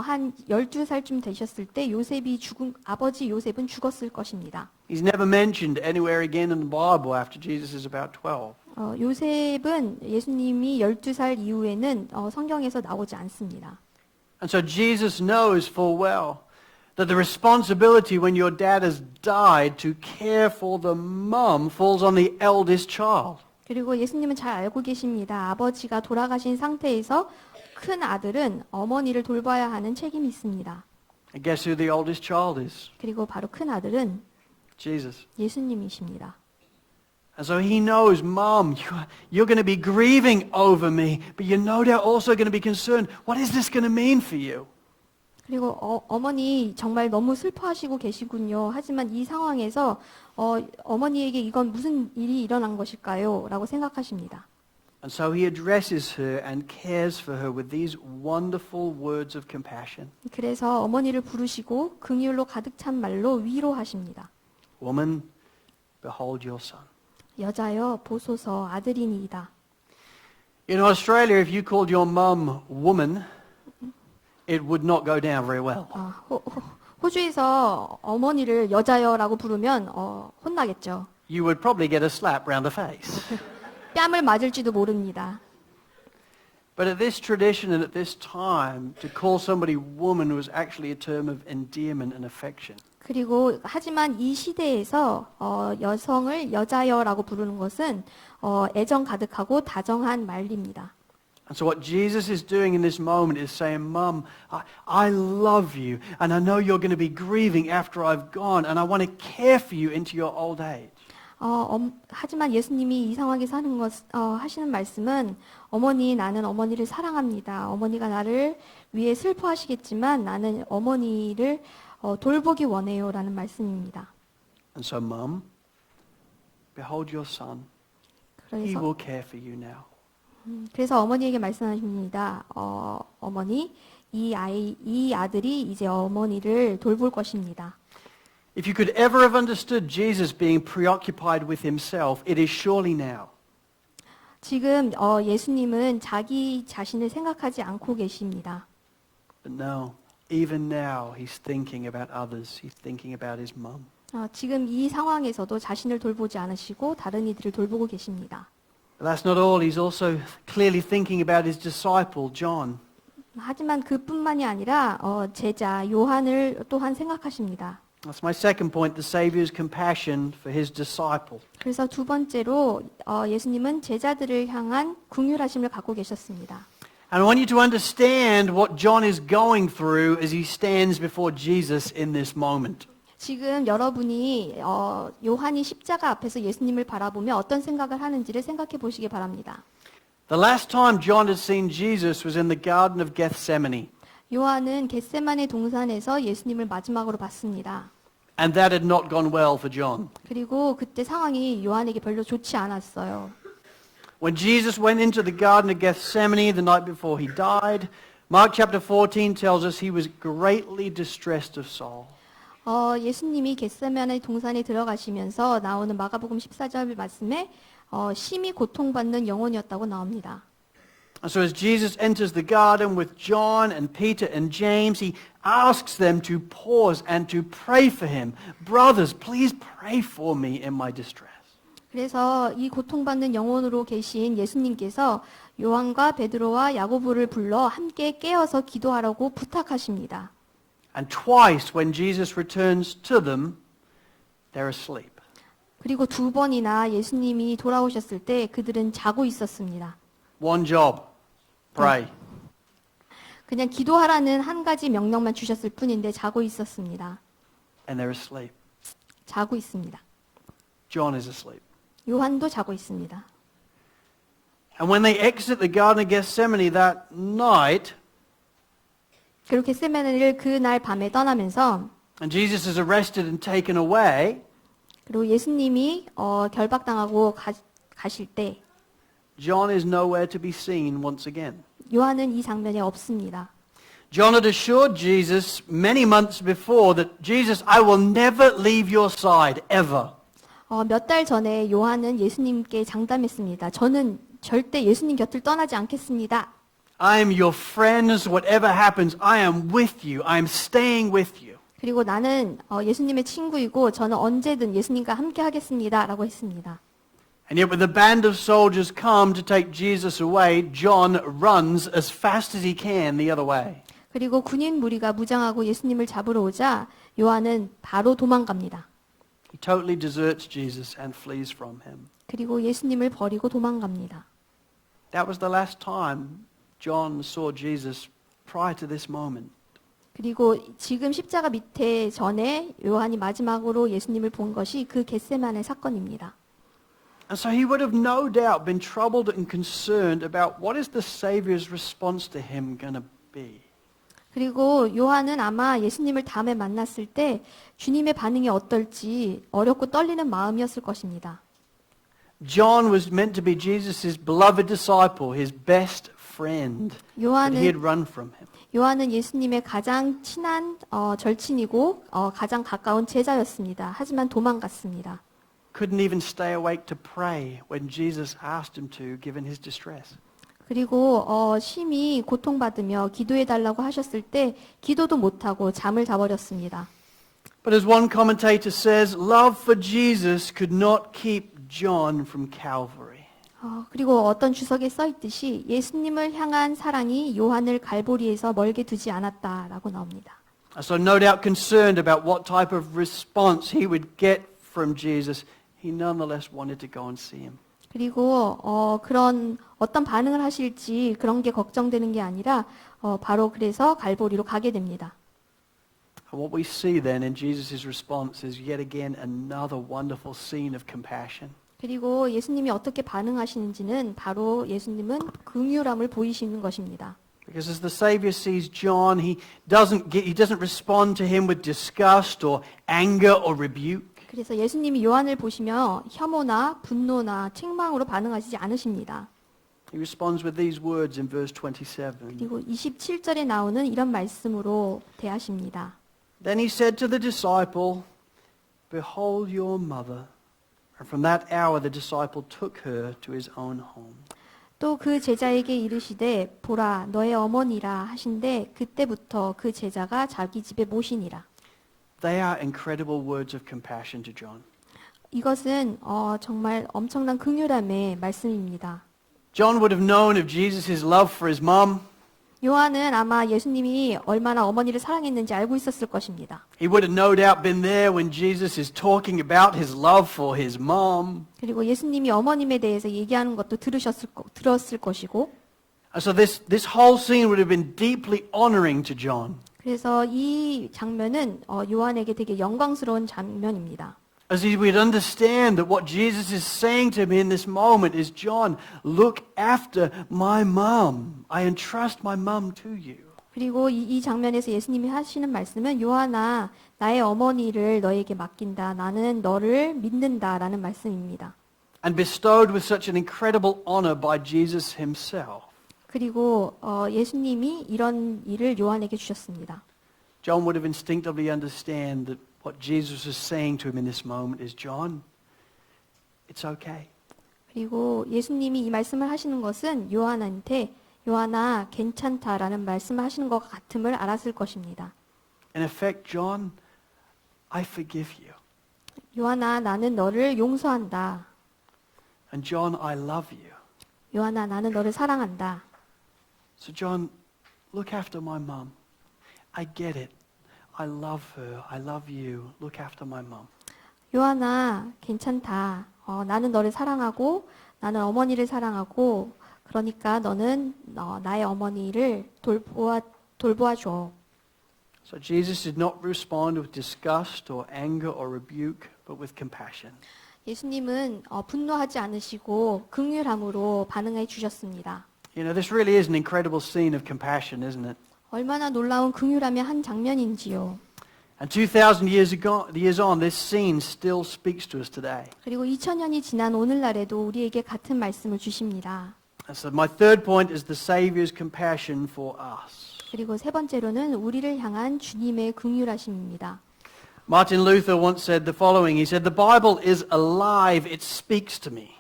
한 12살쯤 되셨을 때 아버지 요셉은 죽었을 것입니다. He's never mentioned anywhere again in the Bible after Jesus is about 12. 요셉은 예수님이 12살 이후에는 성경에서 나오지 않습니다. And so Jesus knows full well that the responsibility when your dad has died to care for the mum falls on the eldest child. 그리고 예수님은 잘 알고 계십니다. 아버지가 돌아가신 상태에서 큰 아들은 어머니를 돌봐야 하는 책임이 있습니다. And guess who the oldest child is? 그리고 바로 큰 아들은 Jesus. 예수님이십니다. And so he knows, Mom, you're going to be grieving over me, but you're no doubt also going to be concerned, what is this going to mean for you? 그리고 어머니 정말 너무 슬퍼하시고 계시군요. 하지만 이 상황에서 어머니에게 이건 무슨 일이 일어난 것일까요? 라고 생각하십니다. And so he addresses her and cares for her with these wonderful words of compassion. 그래서 어머니를 부르시고 긍휼로 가득 찬 말로 위로하십니다. Woman, behold your son. 여자여 보소서 아들이니이다. In Australia, if you called your mum woman, it would not go down very well. 호주에서 어머니를 여자여라고 부르면 혼나겠죠. You would probably get a slap round the face. 뺨을 맞을지도 모릅니다. But at this tradition and at this time, to call somebody woman was actually a term of endearment and affection. 그리고 하지만 이 시대에서 여성을 여자여라고 부르는 것은 애정 가득하고 다정한 말입니다. And so what Jesus is doing in this moment is saying, Mum, I love you, and I know you're going to be grieving after I've gone, and I want to care for you into your old age. 하지만 예수님이 이 상황에서 하시는 말씀은 어머니, 나는 어머니를 사랑합니다. 어머니가 나를 위해 슬퍼하시겠지만 나는 어머니를 돌보기 원해요라는 말씀입니다. And so, Mum, behold your son. He will care for you now. 그래서 어머니에게 말씀하십니다. 어머니, 이 아들이 이제 어머니를 돌볼 것입니다. If you could ever have understood Jesus being preoccupied with himself, it is surely now. 지금 예수님은 자기 자신을 생각하지 않고 계십니다. But no, even now he's thinking about others. He's thinking about his mum. 지금 이 상황에서도 자신을 돌보지 않으시고 다른 이들을 돌보고 계십니다. But that's not all. He's also clearly thinking about his disciple, John. 하지만 그뿐만이 아니라 제자 요한을 또한 생각하십니다. That's my second point, the Savior's compassion for his disciple. 그래서 두 번째로 예수님은 제자들을 향한 긍휼하심을 갖고 계셨습니다. And I want you to understand what John is going through as he stands before Jesus in this moment. 지금 여러분이 요한이 십자가 앞에서 예수님을 바라보며 어떤 생각을 하는지를 생각해 보시기 바랍니다. The last time John had seen Jesus was in the Garden of Gethsemane. 요한은 겟세마네 동산에서 예수님을 마지막으로 봤습니다. And that had not gone well for John. 그리고 그때 상황이 요한에게 별로 좋지 않았어요. When Jesus went into the Garden of Gethsemane the night before he died, Mark chapter 14 tells us he was greatly distressed of soul. 예수님이 겟세마네 동산에 들어가시면서 나오는 마가복음 14절 말씀에 심히 고통받는 영혼이었다고 나옵니다. And so as Jesus enters the garden with John and Peter and James, he asks them to pause and to pray for him. Brothers, please pray for me in my distress. 그래서 이 고통받는 영혼으로 계신 예수님께서 요한과 베드로와 야고보를 불러 함께 깨어서 기도하라고 부탁하십니다. And twice when Jesus returns to them, they're asleep. 그리고 두 번이나 예수님이 돌아오셨을 때 그들은 자고 있었습니다. One job, pray. 그냥 기도하라는 한 가지 명령만 주셨을 뿐인데 자고 있었습니다. And they're asleep. 자고 있습니다. John is asleep. 요한도 자고 있습니다. And when they exit the Garden of Gethsemane that night, 그리고 겟세마네를 그날 밤에 떠나면서 and Jesus is arrested and taken away, 그리고 예수님이 결박당하고 가실 때 John is nowhere to be seen once again. 요한은 이 장면에 없습니다. John had assured Jesus many months before that, Jesus, I will never leave your side, ever. 몇 달 전에 요한은 예수님께 장담했습니다. 저는 절대 예수님 곁을 떠나지 않겠습니다. I am your friends, whatever happens, I am with you, I am staying with you. 그리고 나는 예수님의 친구이고 저는 언제든 예수님과 함께 하겠습니다. 라고 했습니다. And yet when the band of soldiers come to take Jesus away, John runs as fast as he can the other way. 그리고 군인 무리가 무장하고 예수님을 잡으러 오자 요한은 바로 도망갑니다. He totally deserts Jesus and flees from him. 그리고 예수님을 버리고 도망갑니다. That was the last time John saw Jesus prior to this moment. 그리고 지금 십자가 밑에 전에 요한이 마지막으로 예수님을 본 것이 그 겟세마네 사건입니다. And so he would have no doubt been troubled and concerned about what is the Savior's response to him going to be. 그리고 요한은 아마 예수님을 다음에 만났을 때 주님의 반응이 어떨지 어렵고 떨리는 마음이었을 것입니다. John was meant to be Jesus' beloved disciple, his best friend, but he had run from him. 요한은 예수님의 가장 친한 절친이고 가장 가까운 제자였습니다. 하지만 도망갔습니다. Couldn't even stay awake to pray when Jesus asked him to, given his distress. 그리고 심히 고통받으며 기도해달라고 하셨을 때 기도도 못하고 잠을 자버렸습니다. But as one commentator says, love for Jesus could not keep John from Calvary. 그리고 어떤 주석에 써 있듯이 예수님을 향한 사랑이 요한을 갈보리에서 멀게 두지 않았다라고 나옵니다. So no doubt concerned about what type of response he would get from Jesus, he nonetheless wanted to go and see him. 그리고 그런 어떤 반응을 하실지 그런 게 걱정되는 게 아니라 바로 그래서 갈보리로 가게 됩니다. And what we see then in Jesus' response is yet again another wonderful scene of compassion. 그리고 예수님이 어떻게 반응하시는지는 바로 예수님은 긍휼함을 보이시는 것입니다. Because as the Savior sees John, he doesn't respond to him with disgust or anger or rebuke. 그래서 예수님이 요한을 보시며 혐오나 분노나 책망으로 반응하시지 않으십니다. He responds with these words in verse 27. 그리고 27절에 나오는 이런 말씀으로 대하십니다. Then he said to the disciple, Behold your mother. And from that hour the disciple took her to his own home. 또 그 제자에게 이르시되 보라 너의 어머니라 하신데 그때부터 그 제자가 자기 집에 모시니라. They are incredible words of compassion to John. 이것은 정말 엄청난 긍휼함의 말씀입니다. John would have known of Jesus' love for his mom. 요한은 아마 예수님이 얼마나 어머니를 사랑했는지 알고 있었을 것입니다. He would have no doubt been there when Jesus is talking about his love for his mom. 그리고 예수님이 어머님에 대해서 얘기하는 것도 들었을 것이고. So this whole scene would have been deeply honoring to John. 그래서 이 장면은 요한에게 되게 영광스러운 장면입니다. As he would understand that what Jesus is saying to him in this moment is, John, look after my mom. I entrust my mom to you. 그리고 이 장면에서 예수님이 하시는 말씀은 요한아, 나의 어머니를 너에게 맡긴다. 나는 너를 믿는다라는 말씀입니다. And bestowed with such an incredible honor by Jesus himself. 그리고 예수님이 이런 일을 요한에게 주셨습니다. John would have instinctively understand that what Jesus is saying to him in this moment is, John, it's okay. 그리고 예수님이 이 말씀을 하시는 것은 요한한테 요한아, 괜찮다라는 말씀을 하시는 것 같음을 알았을 것입니다. In effect, John, I forgive you. 요한아, 나는 너를 용서한다. And John, I love you. 요한아, 나는 너를 사랑한다. So John, look after my mum. I get it. I love her. I love you. Look after my mum. 요한아, 괜찮다. 나는 너를 사랑하고 나는 어머니를 사랑하고 그러니까 너는 나의 어머니를 돌보아줘. So Jesus did not respond with disgust or anger or rebuke, but with compassion. 예수님은 분노하지 않으시고 긍휼함으로 반응해 주셨습니다. You know, this really is an incredible scene of compassion, isn't it? 얼마나 놀라운 긍휼함의 한 장면인지요. And 2,000 years on, this scene still speaks to us today. 그리고 2000년이 지난 오늘날에도 우리에게 같은 말씀을 주십니다. And so my third point is the Savior's compassion for us. 그리고 세 번째로는 우리를 향한 주님의 긍휼하심입니다. Martin Luther once said the following. He said, "The Bible is alive, it speaks to me.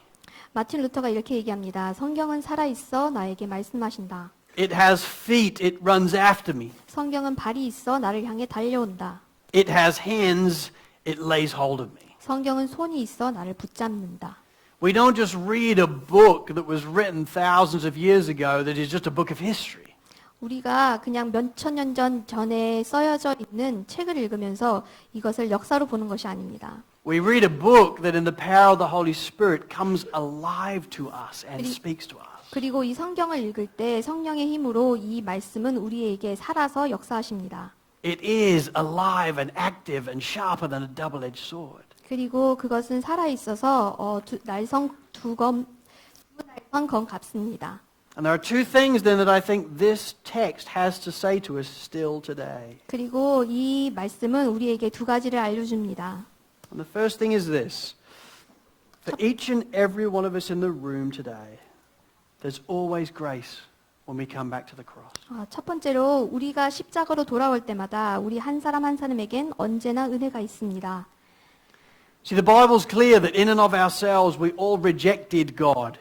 마틴 루터가 이렇게 얘기합니다. 성경은 살아있어 나에게 말씀하신다. It has feet, it runs after me. 성경은 발이 있어 나를 향해 달려온다. It has hands, it lays hold of me." 성경은 손이 있어 나를 붙잡는다. We don't just read a book that was written thousands of years ago that is just a book of history. 우리가 그냥 몇천 년 전에 써여져 있는 책을 읽으면서 이것을 역사로 보는 것이 아닙니다. We read a book that in the power of the Holy Spirit comes alive to us and speaks to us. 그리고 이 성경을 읽을 때 성령의 힘으로 이 말씀은 우리에게 살아서 역사하십니다. It is alive and active and sharper than a double-edged sword. 그리고 그것은 살아있어서 날성 두 날성 검 같습니다. And there are two things then that I think this text has to say to us still today. 그리고 이 말씀은 우리에게 두 가지를 알려줍니다. And the first thing is this. For each and every one of us in the room today, there's always grace when we come back to the cross. 첫 번째로 우리가 십자가로 돌아올 때마다 우리 한 사람 한 사람에겐 언제나 은혜가 있습니다. See, the Bible's clear that in and of ourselves we all rejected God.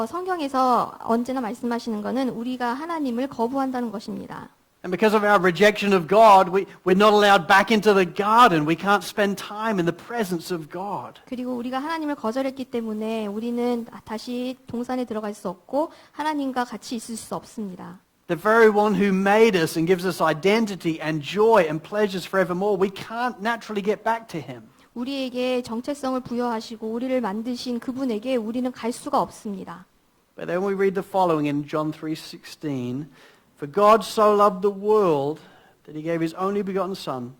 성경에서 언제나 말씀하시는 것은 우리가 하나님을 거부한다는 것입니다. And because of our rejection of God, we're not allowed back into the garden. We can't spend time in the presence of God. 그리고 우리가 하나님을 거절했기 때문에 우리는 다시 동산에 들어갈 수 없고 하나님과 같이 있을 수 없습니다. The very one who made us and gives us identity and joy and pleasures forevermore, we can't naturally get back to him. 우리에게 정체성을 부여하시고 우리를 만드신 그분에게 우리는 갈 수가 없습니다. But then we read the following in John 3:16. For God so loved the world that he gave his only begotten Son,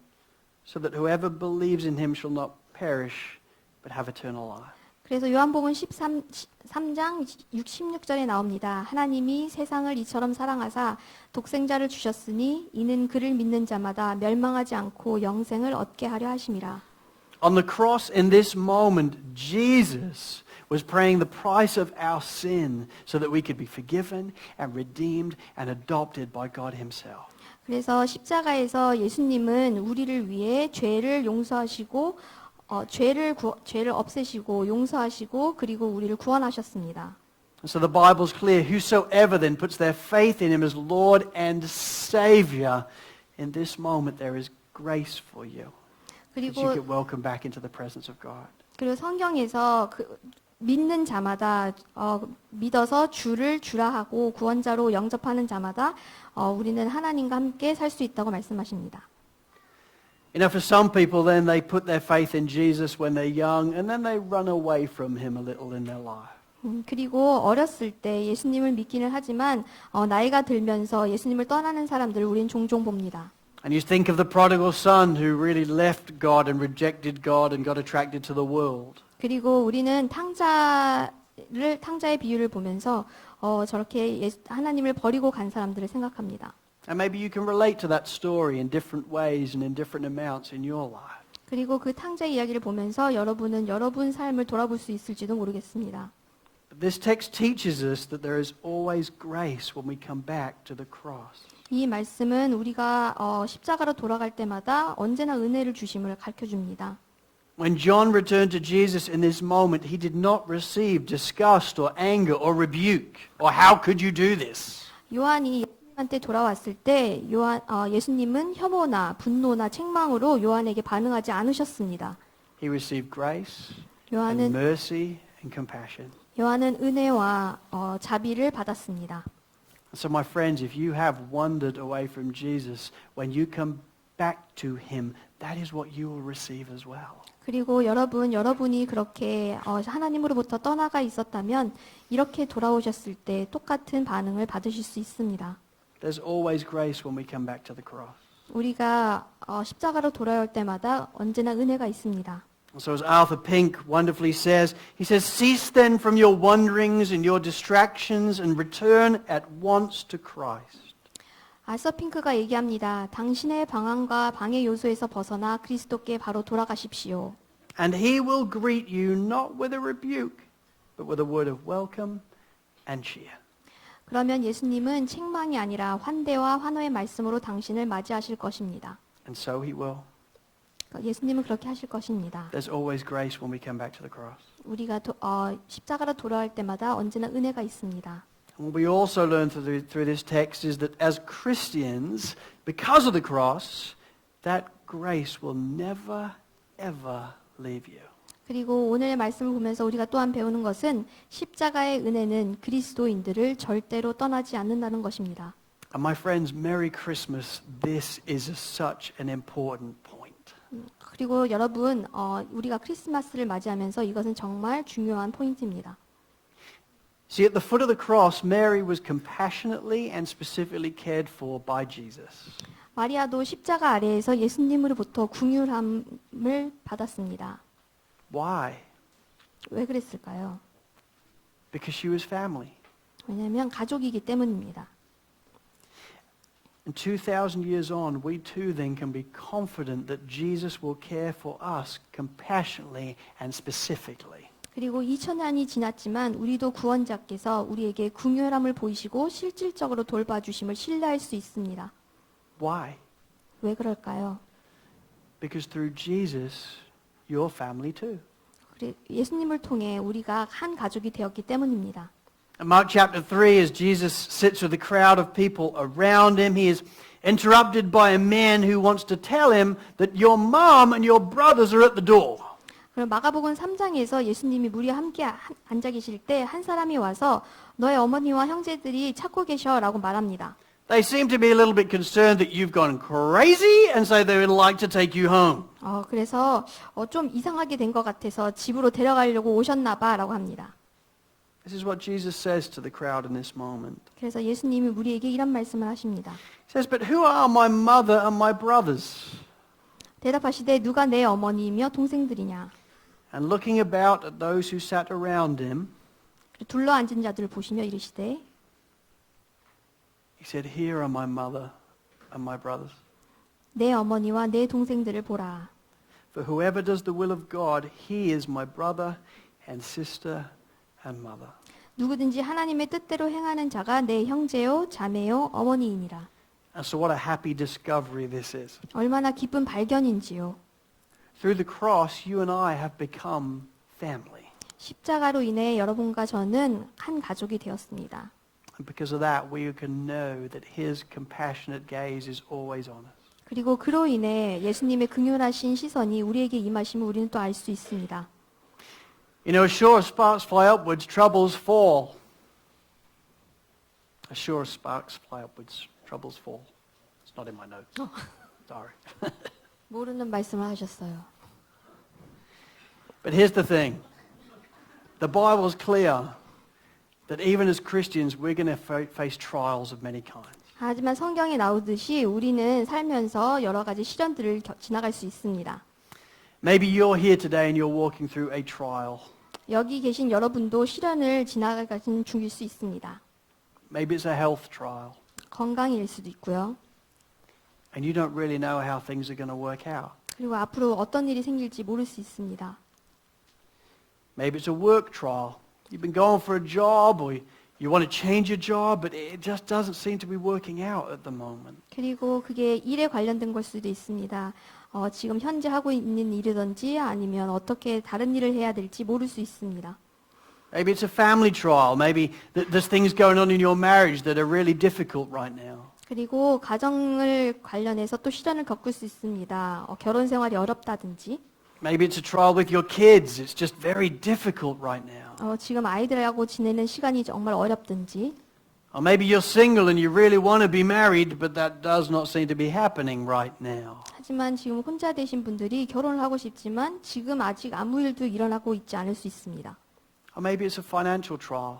so that whoever believes in him shall not perish, but have eternal life. 그래서 요한복음 13장 16절에 나옵니다. 하나님이 세상을 이처럼 사랑하사 독생자를 주셨으니 이는 그를 믿는 자마다 멸망하지 않고 영생을 얻게 하려 하심이라. On the cross in this moment, Jesus was paying the price of our sin so that we could be forgiven and redeemed and adopted by God himself. 그래서 십자가에서 예수님은 우리를 위해 죄를 용서하시고 죄를 없애시고 용서하시고 그리고 우리를 구원하셨습니다. And so the Bible's clear. Whosoever then puts their faith in him as Lord and Savior, in this moment there is grace for you. That you 그리고 get welcomed back into the presence of God. 그리고 성경에서 믿는 자마다 믿어서 주를 주라 하고 구원자로 영접하는 자마다 우리는 하나님과 함께 살 수 있다고 말씀하십니다. You know, for some people then they put their faith in Jesus when they're young and then they run away from him a little in their life. 그리고 어렸을 때 예수님을 믿기는 하지만 나이가 들면서 예수님을 떠나는 사람들을 우리는 종종 봅니다. And you think of the prodigal son who really left God and rejected God and got attracted to the world. 그리고 우리는 탕자의 비유를 보면서 저렇게 하나님을 버리고 간 사람들을 생각합니다. And maybe you can relate to that story in different ways and in different amounts in your life. 그리고 그 탕자의 이야기를 보면서 여러분은 여러분 삶을 돌아볼 수 있을지도 모르겠습니다. But this text teaches us that there is always grace when we come back to the cross. 이 말씀은 우리가 십자가로 돌아갈 때마다 언제나 은혜를 주심을 가르쳐줍니다. When John returned to Jesus in this moment, he did not receive disgust or anger or rebuke or how could you do this? 요한이 예수님한테 돌아왔을 때 예수님은 혐오나 분노나 책망으로 요한에게 반응하지 않으셨습니다. He received grace and 요한은 mercy and compassion. 요한은 은혜와 자비를 받았습니다. So my friends, if you have wandered away from Jesus, when you come back to him, that is what you will receive as well. 그리고 여러분이 그렇게 하나님으로부터 떠나가 있었다면 이렇게 돌아오셨을 때 똑같은 반응을 받으실 수 있습니다. There's always grace when we come back to the cross. 우리가 십자가로 돌아올 때마다 언제나 은혜가 있습니다. So as Arthur Pink wonderfully says, he says, cease then from your wanderings and your distractions and return at once to Christ. 알서 핑크가 얘기합니다. 당신의 방황과 방해 요소에서 벗어나 그리스도께 바로 돌아가십시오. And he will greet you not with a rebuke, but with a word of welcome and cheer. 그러면 예수님은 책망이 아니라 환대와 환호의 말씀으로 당신을 맞이하실 것입니다. And so he will. 예수님은 그렇게 하실 것입니다. There's always grace when we come back to the cross. 우리가 십자가로 돌아올 때마다 언제나 은혜가 있습니다. And what we also learn through this text is that as Christians, because of the cross, that grace will never, ever leave you. 그리고 오늘의 말씀을 보면서 우리가 또한 배우는 것은 십자가의 은혜는 그리스도인들을 절대로 떠나지 않는다는 것입니다. And my friends, Merry Christmas. This is such an important point. 그리고 여러분, 우리가 크리스마스를 맞이하면서 이것은 정말 중요한 포인트입니다. See, at the foot of the cross, Mary was compassionately and specifically cared for by Jesus. 마리아도 십자가 아래에서 예수님으로부터 긍휼함을 받았습니다. Why? 왜 그랬을까요? Because she was family. 왜냐하면 가족이기 때문입니다. And 2,000 years on, we too then can be confident that Jesus will care for us compassionately and specifically. 그리고 2000년이 지났지만 우리도 구원자께서 우리에게 긍휼함을 보이시고 실질적으로 돌봐주심을 신뢰할 수 있습니다. Why? 왜 그럴까요? Because through Jesus, you're family too. 예수님을 통해 우리가 한 가족이 되었기 때문입니다. In Mark chapter 3, as Jesus sits with a crowd of people around him, he is interrupted by a man who wants to tell him that your mom and your brothers are at the door. 그럼 마가복음 3장에서 예수님이 무리와 함께 앉아 계실 때 한 사람이 와서 너의 어머니와 형제들이 찾고 계셔라고 말합니다. They seem to be a little bit concerned that you've gone crazy and so they would like to take you home. 그래서 좀 이상하게 된 것 같아서 집으로 데려가려고 오셨나 봐라고 합니다. This is what Jesus says to the crowd in this moment. 그래서 예수님이 우리에게 이런 말씀을 하십니다. He says, but who are my mother and my brothers? 대답하시되 누가 내 어머니이며 동생들이냐. And looking about at those who sat around him, 둘러 앉은 자들을 보시며 이르시되 he said, here are my mother and my brothers. 내 어머니와 내 동생들을 보라. For whoever does the will of God, he is my brother and sister and mother. 누구든지 하나님의 뜻대로 행하는 자가 내 형제요 자매요 어머니이니라. And so what a happy discovery this is. 얼마나 기쁜 발견인지요. Through the cross, you and I have become family. 십자가로 인해 여러분과 저는 한 가족이 되었습니다. And because of that, we can know that his compassionate gaze is always on us. 그리고 그로 인해 예수님의 긍휼하신 시선이 우리에게 임하심을 우리는 또 알 수 있습니다. You know, as sure as sparks fly upwards, troubles fall. As sure as sparks fly upwards, troubles fall. It's not in my notes. Sorry. 모르는 말씀을 하셨어요. But here's the thing. The Bible is clear that even as Christians, we're going to face trials of many kinds. 하지만 성경에 나오듯이 우리는 살면서 여러 가지 시련들을 지나갈 수 있습니다. Maybe you're here today and you're walking through a trial. 여기 계신 여러분도 시련을 지나가신 중일 수 있습니다. Maybe it's a health trial. 건강일 수도 있고요. And you don't really know how things are going to work out. 그리고 앞으로 어떤 일이 생길지 모를 수 있습니다. Maybe it's a work trial. You've been going for a job or You want to change your job, but it just doesn't seem to be working out at the moment. 그리고 그게 일에 관련된 걸 수도 있습니다. 지금 현재 하고 있는 일이든지 아니면 어떻게 다른 일을 해야 될지 모를 수 있습니다. Maybe it's a family trial. Maybe there's things going on in your marriage that are really difficult right now. 그리고 가정을 관련해서 또 시련을 겪을 수 있습니다. 결혼 생활이 어렵다든지. Maybe it's a trial with your kids. It's just very difficult right now. 지금 아이들하고 지내는 시간이 정말 어렵든지. Or maybe you're single and you really want to be married, but that does not seem to be happening right now. 하지만 지금 혼자 되신 분들이 결혼을 하고 싶지만 지금 아직 아무 일도 일어나고 있지 않을 수 있습니다. Or maybe it's a financial trial.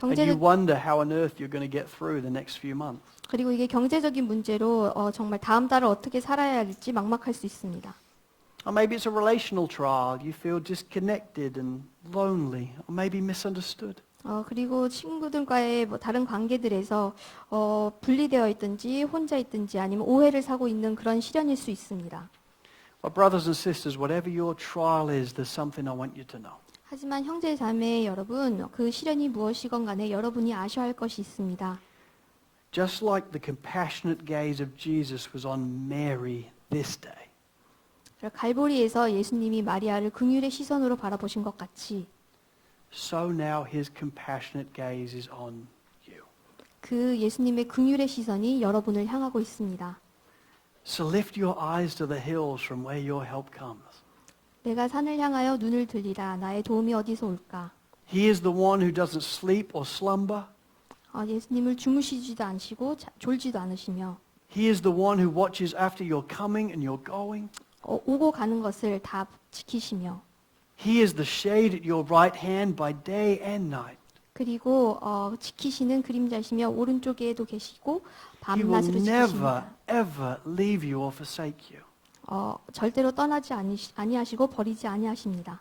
And you wonder how on earth you're going to get through the next few months. 그리고 이게 경제적인 문제로 정말 다음 달을 어떻게 살아야 할지 막막할 수 있습니다. Or maybe it's a relational trial. You feel disconnected and lonely, or maybe misunderstood. 그리고 친구들과의 다른 관계들에서 분리되어 있든지 혼자 있든지 아니면 오해를 사고 있는 그런 시련일 수 있습니다. Well, brothers and sisters, whatever your trial is, there's something I want you to know. 하지만 형제 자매 여러분, 그 시련이 무엇이건 간에 여러분이 아셔야 할 것이 있습니다. Just like the compassionate gaze of Jesus was on Mary this day. 갈보리에서 예수님이 마리아를 긍휼의 시선으로 바라보신 것 같이 So now his compassionate gaze is on you. 그 예수님의 긍휼의 시선이 여러분을 향하고 있습니다. So lift your eyes to the hills from where your help comes. 내가 산을 향하여 눈을 들리라. 나의 도움이 어디서 올까? He is the one who doesn't sleep or slumber. 예수님을 주무시지도 않으시고 졸지도 않으시며 He is the one who watches after your coming and your going. 오고 가는 것을 다 지키시며 He is the shade at your right hand by day and night. 그리고 지키시는 그림자시며 오른쪽에도 계시고 He will 밤낮으로 never, 지키십니다. ever leave you or forsake you. 절대로 떠나지 아니하시고 버리지 아니하십니다.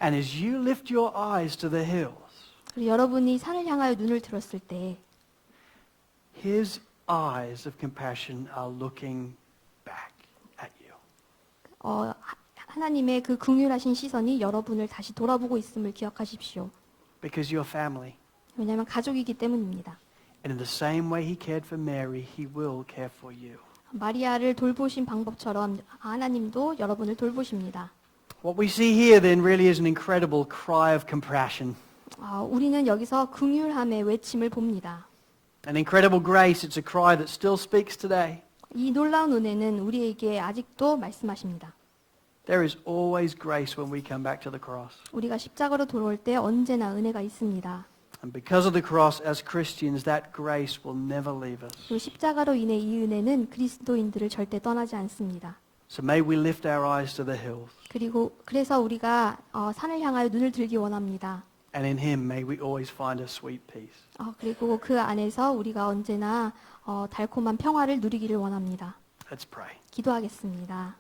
And as you lift your eyes to the hills, 그리고 여러분이 산을 향하여 눈을 들었을 때 his eyes of compassion are looking back at you. 하나님의 그 긍휼하신 시선이 여러분을 다시 돌아보고 있음을 기억하십시오. Because you're family. 왜냐하면 가족이기 때문입니다. And in the same way he cared for Mary, he will care for you. 마리아를 돌보신 방법처럼 하나님도 여러분을 돌보십니다. What we see here then really is an incredible cry of compassion. 우리는 여기서 긍휼함의 외침을 봅니다. An incredible grace. It's a cry that still speaks today. 이 놀라운 은혜는 우리에게 아직도 말씀하십니다. There is always grace when we come back to the cross. 우리가 십자가로 돌아올 때 언제나 은혜가 있습니다. And because of the cross, as Christians, that grace will never leave us. 그 십자가로 인해 이 은혜는 그리스도인들을 절대 떠나지 않습니다. So may we lift our eyes to the hills. 그래서 우리가 산을 향하여 눈을 들기 원합니다. And in him may we always find a sweet peace. 그리고 그 안에서 우리가 언제나 달콤한 평화를 누리기를 원합니다. Let's pray. 기도하겠습니다.